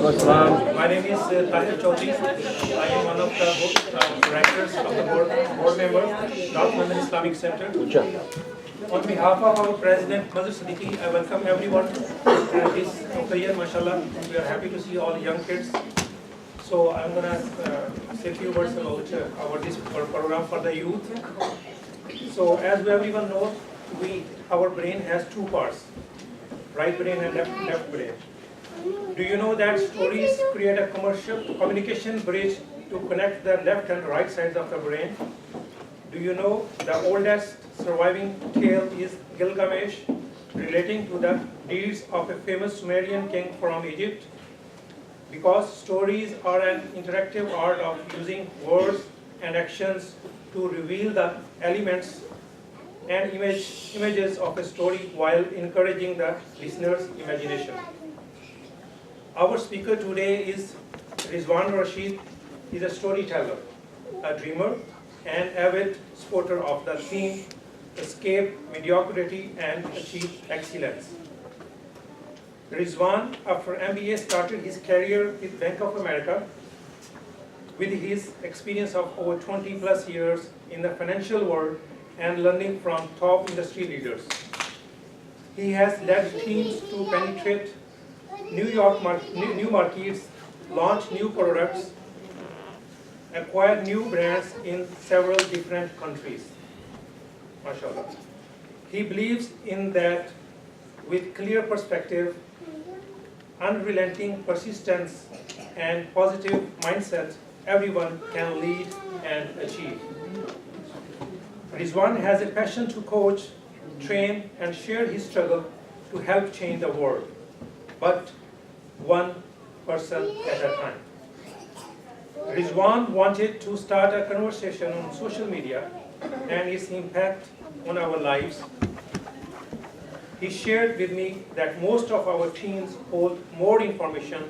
My name is Tahir Chaudhary. I am one of the directors of the board member, North London Islamic Center. On behalf of our President, Mazhar Siddiqui, I welcome everyone to this career, mashallah. We are happy to see all young kids. So I'm going to say a few words about this program for the youth. So as everyone knows, our brain has two parts, right brain and left brain. Do you know that stories create a communication bridge to connect the left and right sides of the brain? Do you know the oldest surviving tale is Gilgamesh, relating to the deeds of a famous Sumerian king from Egypt? Because stories are an interactive art of using words and actions to reveal the elements and images of a story while encouraging the listener's imagination. Our speaker today is Rizwan Rashid. He is a storyteller, a dreamer, and avid supporter of the theme Escape Mediocrity and Achieve Excellence. Rizwan, after MBA, started his career with Bank of America with his experience of over 20 plus years in the financial world and learning from top industry leaders. He has led teams to penetrate new markets, launch new products, acquire new brands in several different countries. MashaAllah. He believes in that with clear perspective, unrelenting persistence, and positive mindset, everyone can lead and achieve. Rizwan has a passion to coach, train, and share his struggle to help change the world, but one person at a time. Rizwan wanted to start a conversation on social media and its impact on our lives. He shared with me that most of our teens hold more information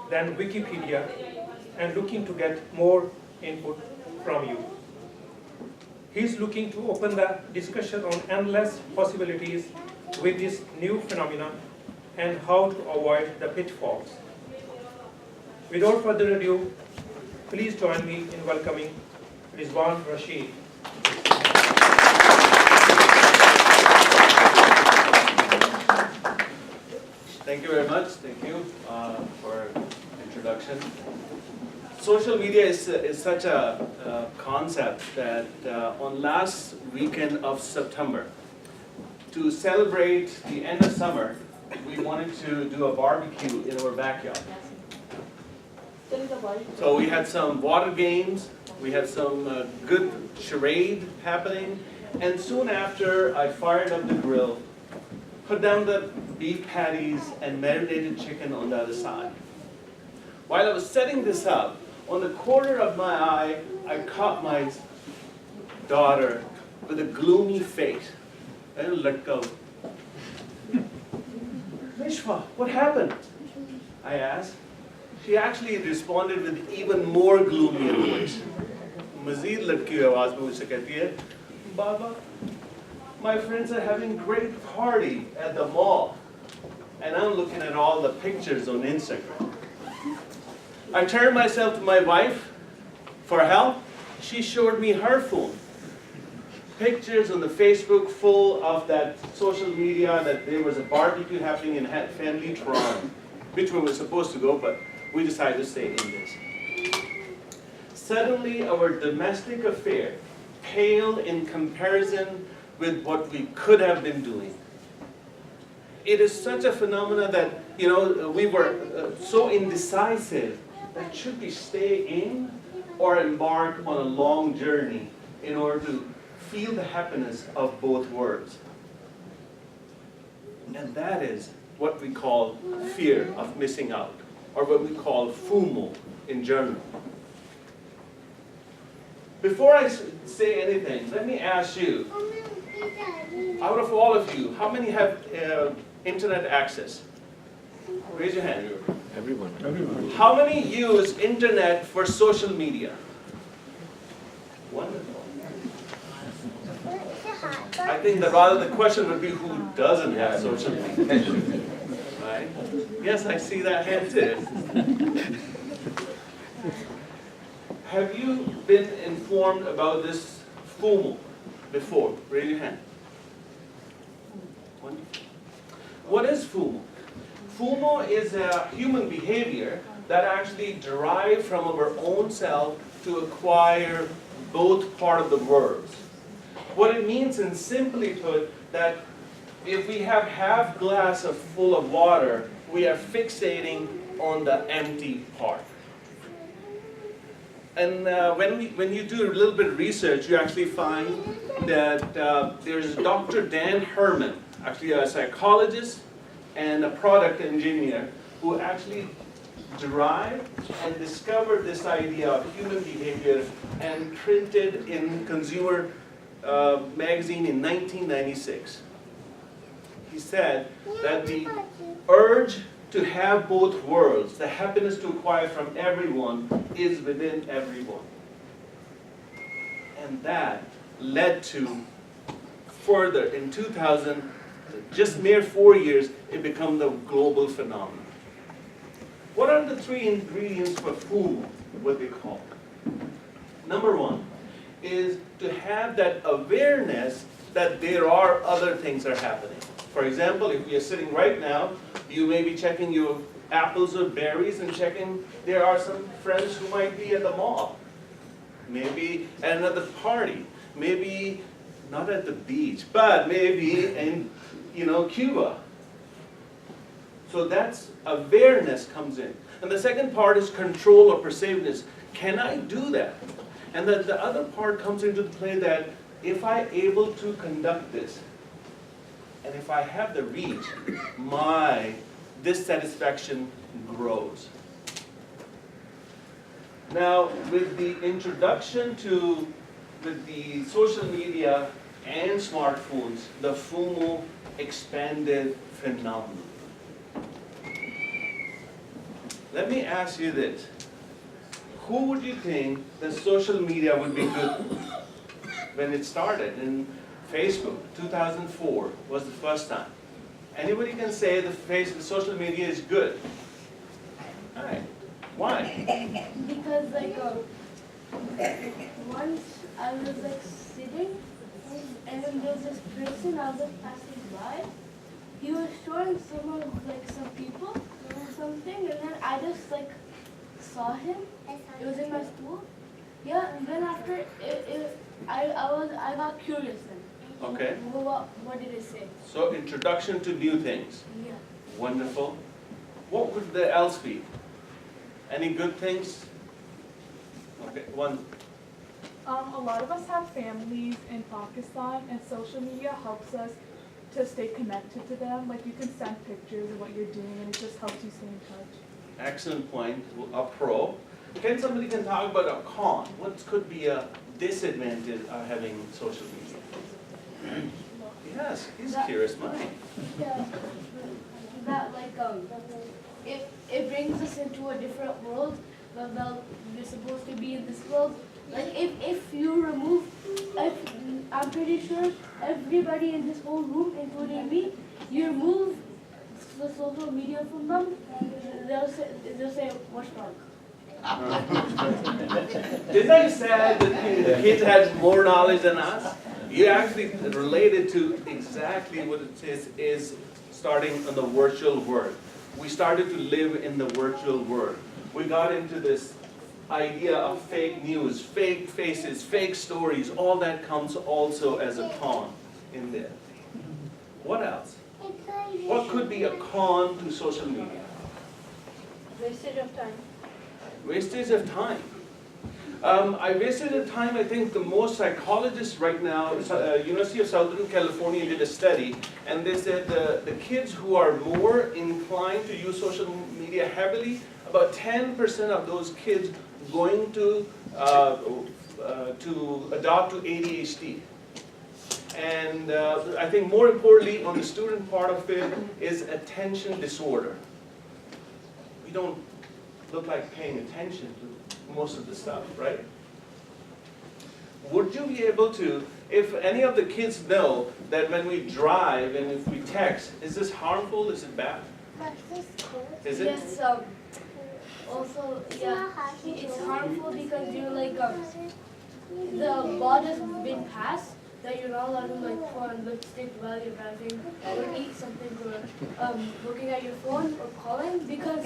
than Wikipedia and looking to get more input from you. He's looking to open the discussion on endless possibilities with this new phenomenon and how to avoid the pitfalls. Without further ado, please join me in welcoming Rizwan Rashid. Thank you very much. Thank you for introduction. Social media is such a concept that on last weekend of September, to celebrate the end of summer, we wanted to do a barbecue in our backyard. So we had some water games, we had some good charade happening, and soon after I fired up the grill, put down the beef patties and marinated chicken on the other side. While I was setting this up, on the corner of my eye, I caught my daughter with a gloomy face. And let go. Mishfa, what happened? I asked. She actually responded with even more gloomy voice. Mazid ladki awaaz mein mujhse kehti hai, Baba, my friends are having great party at the mall, and I'm looking at all the pictures on Instagram. I turned myself to my wife for help. She showed me her phone. Pictures on the Facebook full of that social media that there was a barbecue happening in Family Toronto, which we were supposed to go, but we decided to stay in this. Suddenly, our domestic affair paled in comparison with what we could have been doing. It is such a phenomenon that, we were so indecisive that should we stay in or embark on a long journey in order to feel the happiness of both worlds. And that is what we call fear of missing out, or what we call FOMO in German. Before I say anything, let me ask you, out of all of you, how many have internet access? Raise your hand. Everyone. How many use internet for social media? Wonderful. I think that rather the question would be who doesn't have social media. right? Yes, I see that hand too. Have you been informed about this FOMO before? Raise your hand. What is FOMO? FOMO is a human behavior that actually derives from our own self to acquire both part of the worlds. What it means, in simply put, that if we have half glass full of water, we are fixating on the empty part. And when you do a little bit of research, you actually find that there's Dr. Dan Herman, actually a psychologist and a product engineer, who actually derived and discovered this idea of human behavior and printed in Consumer magazine in 1996. He said that the urge to have both worlds, the happiness to acquire from everyone, is within everyone. And that led to further, in 2000, just mere 4 years, it became the global phenomenon. What are the 3 ingredients for food, what they call? Number 1 is to have that awareness that there are other things that are happening. For example, if you're sitting right now, you may be checking your apples or berries and checking there are some friends who might be at the mall, maybe at another party, maybe not at the beach, but maybe in Cuba. So that's awareness comes in. And the second part is control or pervasiveness. Can I do that? And the other part comes into the play that if I'm able to conduct this, and if I have the reach, my dissatisfaction grows. Now, with the introduction with the social media and smartphones, the FOMO expanded phenomenon. Let me ask you this. Who would you think that social media would be good when it started? In Facebook, 2004 was the first time. Anybody can say the social media is good. All right. Why? Because once I was sitting, and then there was this person I was passing by. He was showing someone some people or something, and then I just saw him. It was in my school. Yeah, and then after I got curious then. Okay. What did it say? So introduction to new things. Yeah. Wonderful. What would the else be? Any good things? Okay, one. A lot of us have families in Pakistan, and social media helps us to stay connected to them. Like, you can send pictures of what you're doing, and it just helps you stay in touch. Excellent point. A pro. Can somebody talk about a con? What could be a disadvantage of having social media? Yes, he's a curious mind. Yeah. That it brings us into a different world. Well, we're supposed to be in this world. If you remove, I'm pretty sure everybody in this whole room, including me, you remove the social media from them, they'll say, what's wrong? Isn't that sad that the kids had more knowledge than us? You actually related to exactly what it is starting in the virtual world. We started to live in the virtual world. We got into this idea of fake news, fake faces, fake stories. All that comes also as a con in there. What else? What could be a con to social media? Wastage of time. Wastage of time. I wasted the time. I think the most psychologists right now, University of Southern California did a study, and they said the kids who are more inclined to use social media heavily, about 10% of those kids going to adopt to ADHD. And I think more importantly, on the student part of it, is attention disorder. We don't look like paying attention to most of the stuff, right? Would you be able to, if any of the kids know that when we drive and if we text, is this harmful, is it bad? Is it? Yes. Also, yeah, it's harmful because you're like the law has been passed that you're not allowed to like put on lipstick while you're driving or eat something or looking at your phone or calling because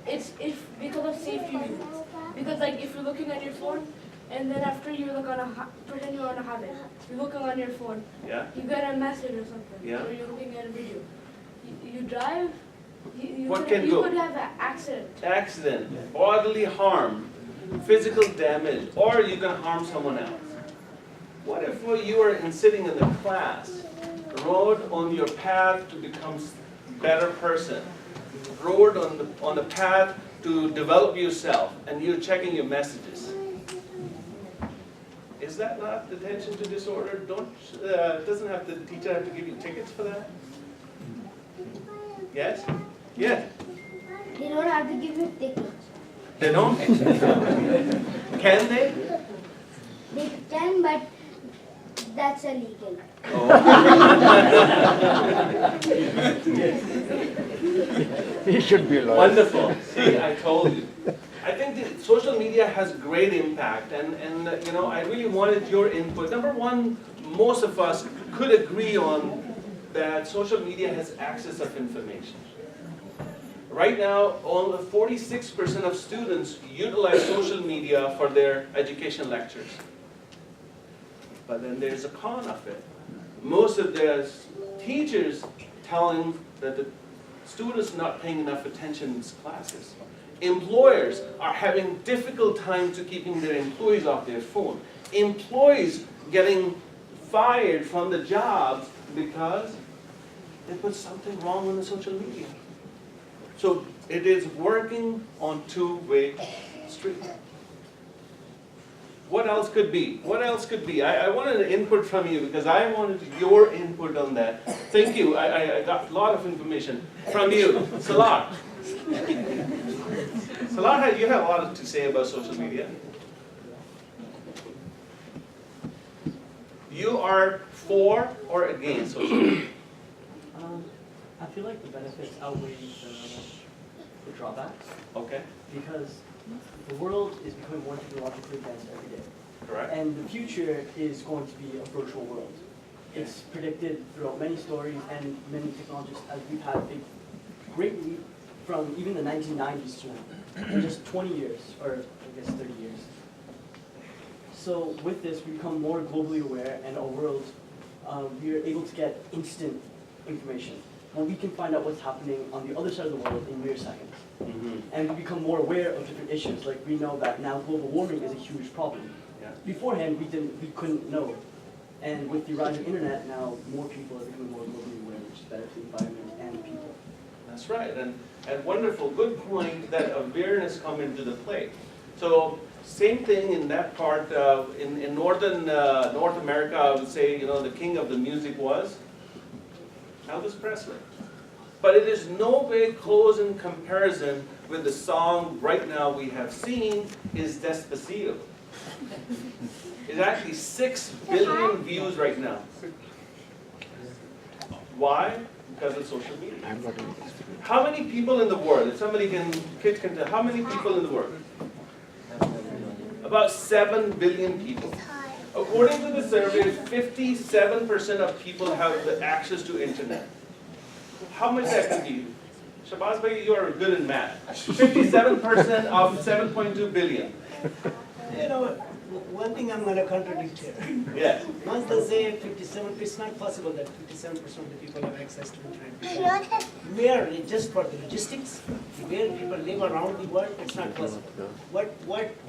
it's because of safety reasons. Because like if you're looking at your phone and then after you look on pretend you're on a habit, you're looking on your phone, Yeah. you get a message or something, Yeah. or you're looking at a video. You drive. You What can go? could have an accident. Accident, bodily harm, physical damage, or you can harm someone else. What if you are sitting in the class, road on your path to become a better person, road on the path to develop yourself, and you're checking your messages? Is that not attention to disorder? Doesn't have the teacher have to give you tickets for that? Yes? Yes. They don't have to give you tickets. They don't? Can they? They can, but that's illegal. He should be a lawyer. Wonderful. See, I told you. I think that social media has great impact, and you know, I really wanted your input. Number one, most of us could agree on that social media has access of information. Right now, only 46% of students utilize social media for their education lectures. But then there's a con of it. Most of the teachers telling that the students are not paying enough attention in classes. Employers are having difficult time to keeping their employees off their phone. Employees getting fired from the jobs because they put something wrong on the social media. So it is working on two-way street. What else could be? What else could be? I wanted an input from you because I wanted your input on that. Thank you. I got a lot of information from you. Salah. Salah, you have a lot to say about social media. You are for or against social media? I feel like the benefits outweigh the drawbacks. Okay, Because the world is becoming more technologically advanced every day. correct. And the future is going to be a virtual world. It's predicted throughout many stories and many technologists as we've had a great leap from even the 1990s to now, in just 20 years, or I guess 30 years. So with this, we become more globally aware, and our world, we are able to get instant information. And we can find out what's happening on the other side of the world in mere seconds. Mm-hmm. And we become more aware of different issues. Like we know that now global warming is a huge problem. Yeah. Beforehand, we couldn't know. And with the rise of internet, now more people are becoming more globally aware, which is better for the environment and people. That's right, and wonderful, good point that awareness come into the play. So same thing in that part. In North America, I would say, you know, the king of the music was Elvis Presley. But it is no way close in comparison with the song right now we have seen is Despacito. It's actually 6 billion views right now. Why? Because of social media. I'm not doing this. How many people in the world, if somebody kids can tell, how many people in the world? About 7 billion people. According to the survey, 57% of people have the access to internet. How much that can be? Shabazz bhai, you are good in math. 57% of 7.2 billion. You know, one thing I'm going to contradict here. Yes. Once they say 57, it's not possible that 57% of the people have access to internet. Because merely just for the logistics, where people live around the world, it's not possible.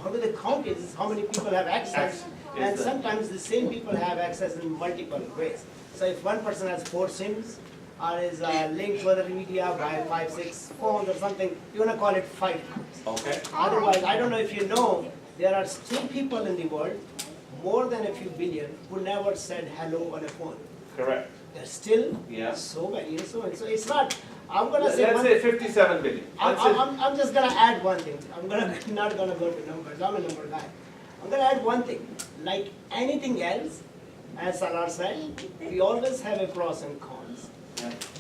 How do they count is how many people have access, and sometimes the same people have access in multiple ways. So if one person has 4 SIMs, or is linked to other media by 5, 6 phones or something, you're going to call it 5 times. Okay. Otherwise, I don't know if you know, there are still people in the world, more than a few billion, who never said hello on a phone. Correct. There's still Yeah. so many, so it's not, I'm gonna say Let's one, say 57 billion. I'm just gonna add one thing. Not gonna go to numbers, I'm a number guy. I'm gonna add one thing. Like anything else, as Salar said, we always have a pros and cons.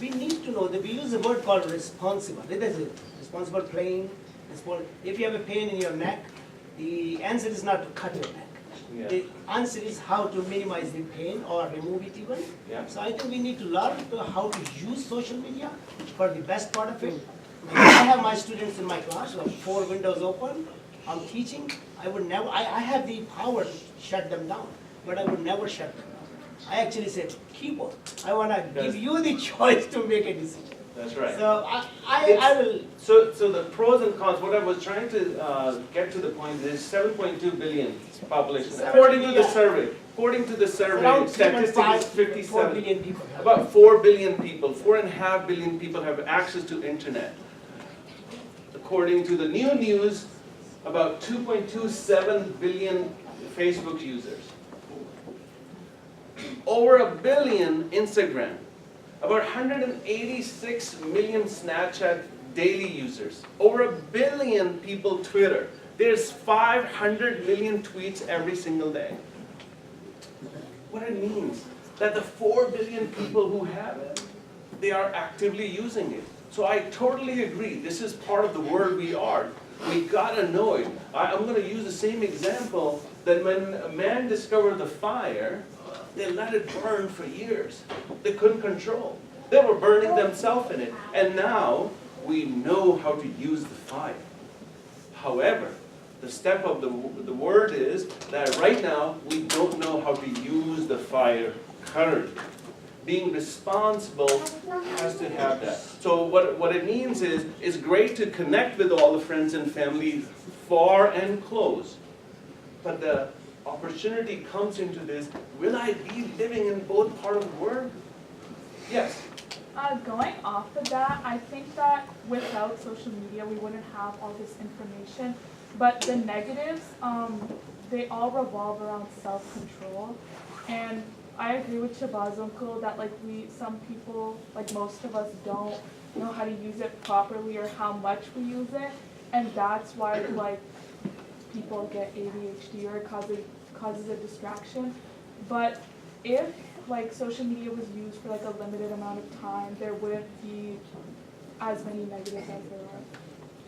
we need to know that we use a word called responsible. It is a responsible playing. If you have a pain in your neck, the answer is not to cut your neck. Yeah. The answer is how to minimize the pain or remove it even. Yeah. So I think we need to learn how to use social media for the best part of it. I have my students in my class who have 4 windows open. I'm teaching. I would never. I have the power to shut them down, but I would never shut them down. I actually said, keyboard. I want to give you the choice to make a decision. That's right. So I will. So the pros and cons, what I was trying to get to the point is 7.2 billion population, according to the survey. According to the survey, Around statistics 4 57. billion people. About 4 billion people, 4.5 billion people have access to internet. According to the new news, about 2.27 billion Facebook users. Over 1 billion Instagram. About 186 million Snapchat daily users. Over 1 billion people Twitter. There's 500 million tweets every single day. What it means, that the 4 billion people who have it, they are actively using it. So I totally agree, this is part of the world we are. We gotta know it. I'm gonna use the same example that when a man discovered the fire, they let it burn for years. They couldn't control. They were burning themselves in it. And now we know how to use the fire. However, the step of the word is that right now we don't know how to use the fire currently. Being responsible has to have that. So what it means is, it's great to connect with all the friends and family far and close. But the opportunity comes into this, will I be living in both parts of the world? Yes. Going off of that, I think that without social media, we wouldn't have all this information. But the negatives, they all revolve around self-control. And I agree with Shabazz uncle that some people, most of us don't know how to use it properly or how much we use it. And that's why people get ADHD or it causes a distraction. But if social media was used for a limited amount of time, there wouldn't be as many negatives as there are.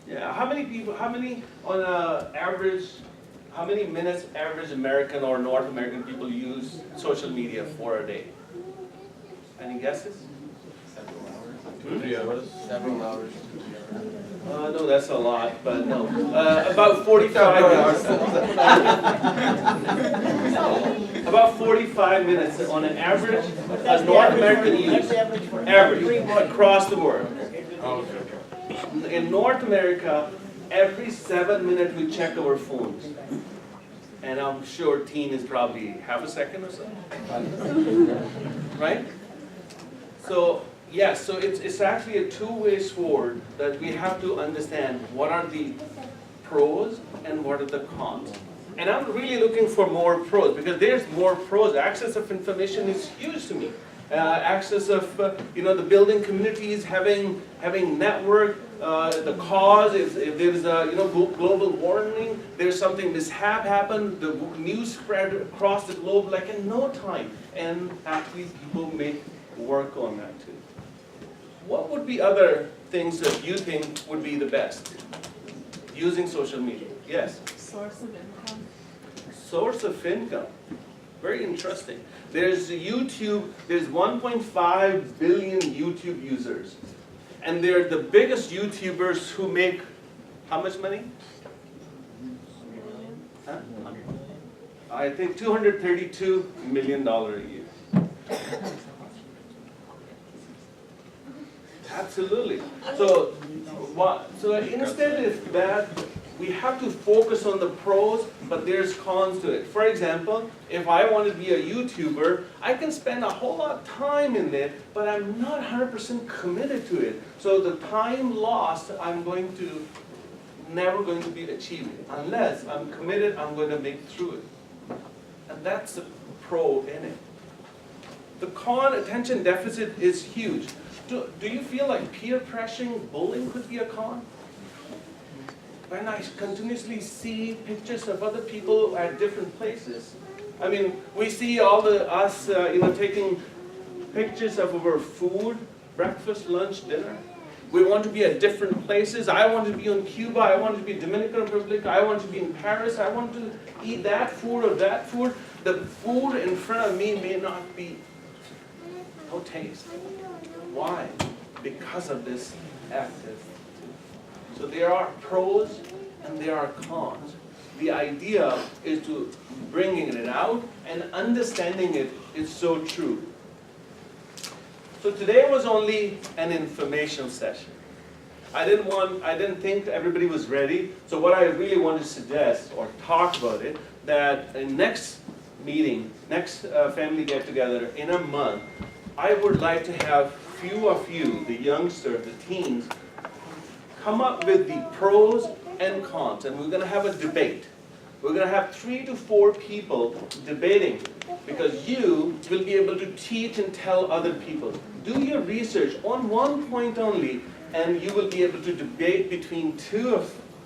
Yeah, how many minutes average American or North American people use social media for a day? Any guesses? Several hours. 3 hours. Several hours. No, that's a lot, but no. About 45 minutes. About 45 minutes on an average, North American use. Average, across the world. In North America, every 7 minutes we check our phones. And I'm sure teen is probably half a second or so. Right? So, yes, so it's actually a two-way sword that we have to understand what are the pros and what are the cons. And I'm really looking for more pros because there's more pros. Access of information is huge to me. Access of the building communities, having network, the cause, if there's global warming, there's something mishap happened, the news spread across the globe in no time, and actually people make work on that too. What would be other things that you think would be the best using social media? Yes? Source of income. Source of income. Very interesting. There's YouTube, there's 1.5 billion YouTube users. And they're the biggest YouTubers who make how much money? Huh? I think $232 million a year. Absolutely. So instead of that, we have to focus on the pros, but there's cons to it. For example, if I want to be a YouTuber, I can spend a whole lot of time in it, but I'm not 100% committed to it. So the time lost, never going to be achieved. Unless I'm committed, I'm going to make through it. And that's the pro in it. The con, attention deficit, is huge. Do you feel like peer pressuring, bullying could be a con? When I continuously see pictures of other people at different places. I mean, we see all us taking pictures of our food, breakfast, lunch, dinner. We want to be at different places. I want to be in Cuba. I want to be in Dominican Republic. I want to be in Paris. I want to eat that food or that food. The food in front of me may not be no taste. Why? Because of this active. So there are pros and there are cons. The idea is to bringing it out and understanding it is so true. So today was only an information session. I didn't think everybody was ready. So what I really want to suggest or talk about it, that in next meeting, next family get together in a month, I would like to have few of you, the youngsters, the teens, come up with the pros and cons, and we're going to have a debate. We're going to have 3 to 4 people debating, because you will be able to teach and tell other people. Do your research on one point only, and you will be able to debate between 2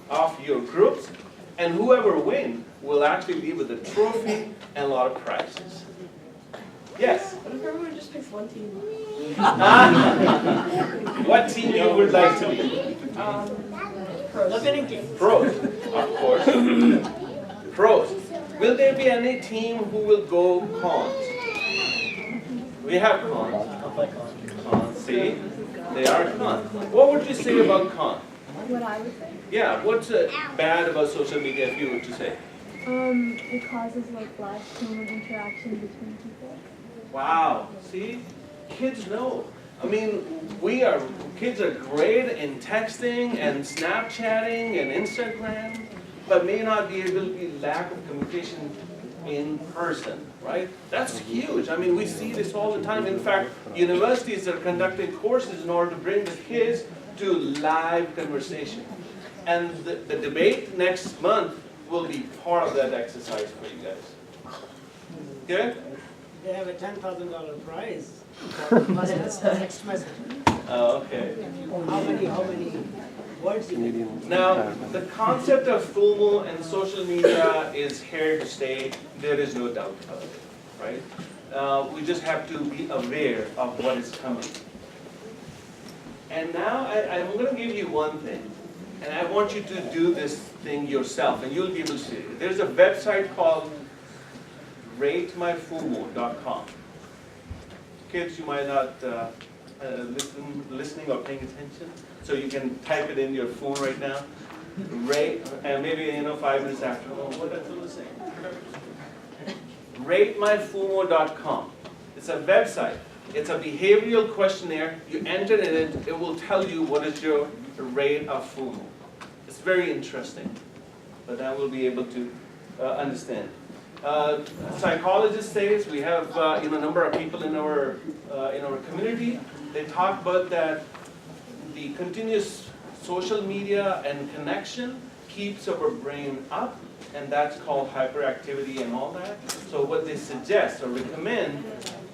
of your groups, and whoever wins will actually leave with a trophy and a lot of prizes. Yes? What if everyone just picks one team? What team you would like to be? The winning team. Pros, of course. Pros. Will there be any team who will go cons? We have cons. Cons, see? They are cons. What would you say about cons? What I would say? Yeah, what's bad about social media if you were to say? It causes like live human interaction between people. Wow, see? Kids know. I mean, kids are great in texting and Snapchatting and Instagram, but may not be able to be lack of communication in person, right? That's huge. I mean, we see this all the time. In fact, universities are conducting courses in order to bring the kids to live conversation. And the debate next month will be part of that exercise for you guys. Good? They have a $10,000 prize for text message. Oh, okay. How many words you can. Now, the concept of FOMO and social media is here to stay. There is no doubt about it, right? We just have to be aware of what is coming. And now I'm going to give you one thing. And I want you to do this thing yourself, and you'll be able to see it. There's a website called ratemyfumo.com. Kids, you might not listening or paying attention, so you can type it in your phone right now. Rate, and maybe 5 minutes after. Oh, what that's what I'm saying. Ratemyfumo.com. It's a website. It's a behavioral questionnaire. You enter in it. It will tell you what is your rate of FOMO. It's very interesting, but I will be able to understand. Psychologists say we have a number of people in our community. They talk about that the continuous social media and connection keeps our brain up, and that's called hyperactivity and all that. So what they suggest or recommend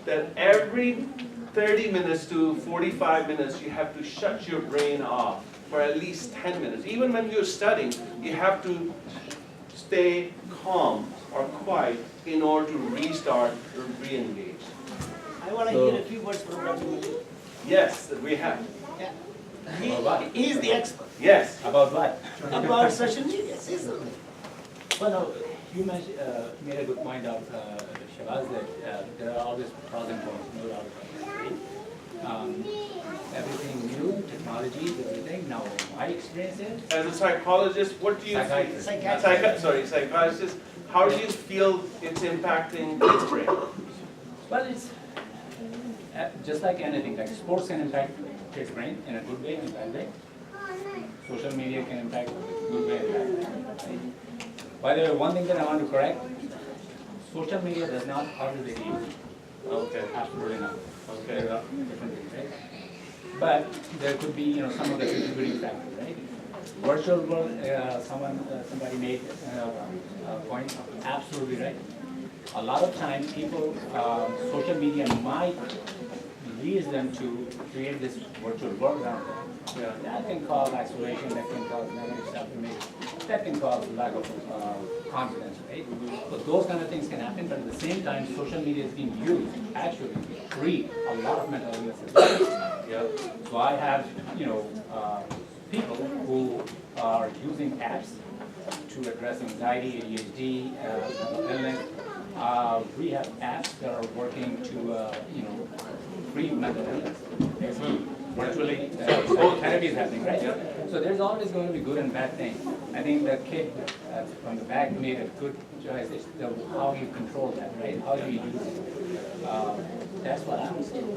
that every 30 minutes to 45 minutes you have to shut your brain off for at least 10 minutes. Even when you're studying, you have to stay calm or quiet in order to restart or re-engage. I want to hear a few words from Dr. Malik. Yes, we have. Yeah. He is the expert. Yes. About what? About social media. Say something. Well, no, you mentioned, made a good point of Shabazz, that there are always pros and cons, no doubt about it, right? Everything new, technology, everything. Now, my experience is, As a psychologist, what do you Psychiatrist. psychologist, how do you feel it's impacting kids' brain? well, it's just like anything, like sports can impact kids' brain in a good way and a bad way. Social media can impact good way and bad way. Right? By the way, one thing that I want to correct, social media does not harm the disease. Okay. Absolutely not. Okay. There are different things, right? But there could be, some of the contributing factors, right? Virtual world, somebody made a point, absolutely right. A lot of times people, social media might leads them to create this virtual world around them. Yeah. That can cause isolation, that can cause negative self-image, that can cause lack of confidence, right? So those kind of things can happen, but at the same time, social media is being used actually to treat a lot of mental illnesses. Yeah. So I have, people who are using apps to address anxiety, ADHD, mental illness. We have apps that are working to, treat mental illness. Virtually, therapy is happening, right? So there's always going to be good and bad things. I think the kid from the back made a good choice. It's how you control that, right? How do you use it? That's what I'm saying.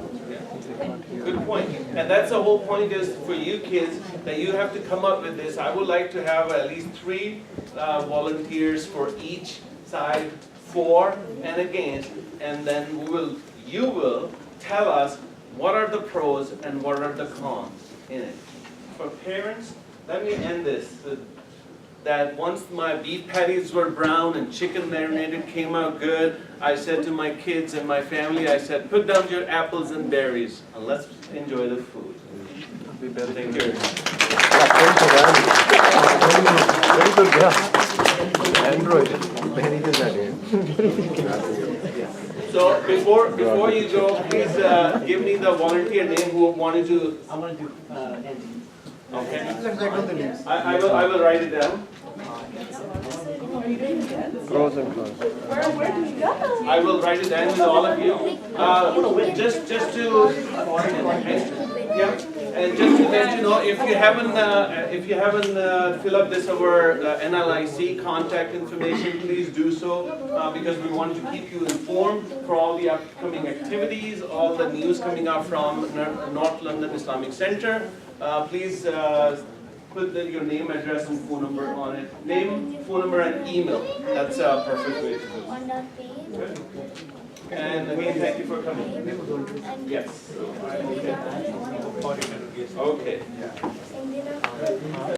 Good point. And that's the whole point is for you kids that you have to come up with this. I would like to have at least 3 volunteers for each side, for and against, and then you will tell us what are the pros and what are the cons in it. For parents, let me end this. That once my beef patties were brown and chicken marinated came out good, I said to my kids and my family, I said, put down your apples and berries and let's enjoy the food. Thank you. Very good, yeah. Android, very good idea. So before you go, please give me the volunteer name who wanted to. I want to do Andy. Okay. I will write it down. Pros and cons. Where do we go? I will write it down with all of you. Just to and just to let you know, if you haven't filled up this our NLIC contact information, please do so because we want to keep you informed for all the upcoming activities, all the news coming out from North London Islamic Centre. Please put your name, address, and phone number on it. Name, phone number, and email. That's a perfect way to do it. On the page. Good. And again, thank you for coming. Yes. Okay.